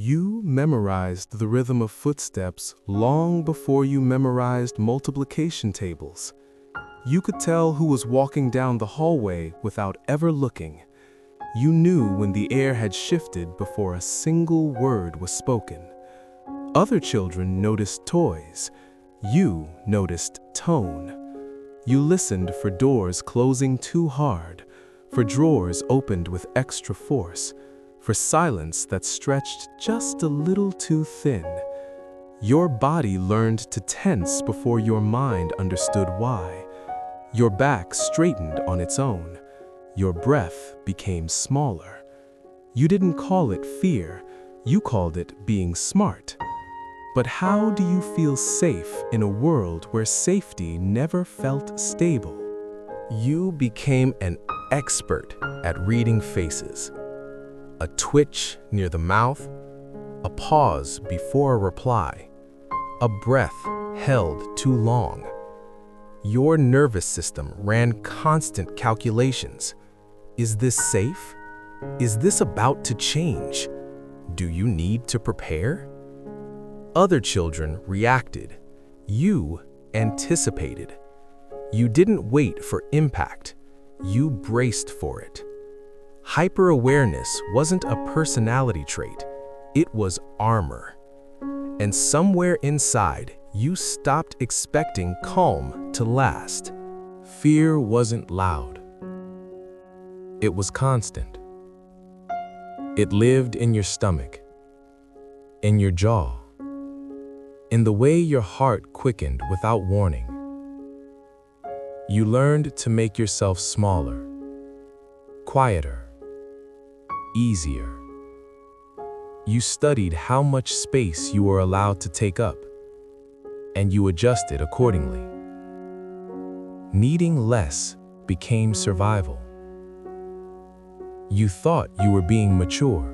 You memorized the rhythm of footsteps long before you memorized multiplication tables. You could tell who was walking down the hallway without ever looking. You knew when the air had shifted before a single word was spoken. Other children noticed toys. You noticed tone. You listened for doors closing too hard, for drawers opened with extra force, for silence that stretched just a little too thin. Your body learned to tense before your mind understood why. Your back straightened on its own. Your breath became smaller. You didn't call it fear, you called it being smart. But how do you feel safe in a world where safety never felt stable? You became an expert at reading faces. A twitch near the mouth, a pause before a reply, a breath held too long. Your nervous system ran constant calculations. Is this safe? Is this about to change? Do you need to prepare? Other children reacted. You anticipated. You didn't wait for impact. You braced for it. Hyper-awareness wasn't a personality trait. It was armor. And somewhere inside, you stopped expecting calm to last. Fear wasn't loud. It was constant. It lived in your stomach, in your jaw, in the way your heart quickened without warning. You learned to make yourself smaller, quieter, easier. You studied how much space you were allowed to take up, and you adjusted accordingly. Needing less became survival. You thought you were being mature,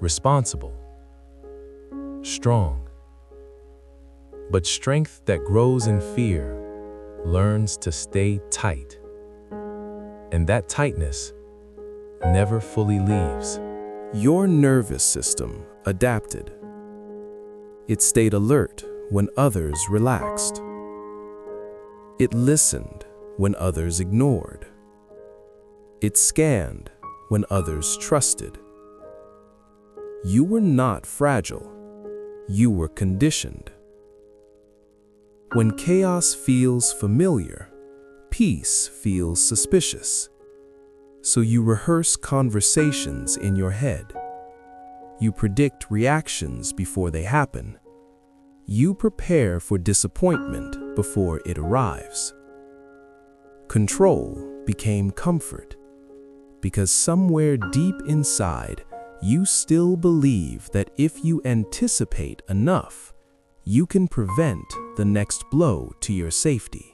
responsible, strong. But strength that grows in fear learns to stay tight. And that tightness never fully leaves. Your nervous system adapted. It stayed alert when others relaxed. It listened when others ignored. It scanned when others trusted. You were not fragile. You were conditioned. When chaos feels familiar, peace feels suspicious. So you rehearse conversations in your head. You predict reactions before they happen. You prepare for disappointment before it arrives. Control became comfort, because somewhere deep inside, you still believe that if you anticipate enough, you can prevent the next blow to your safety.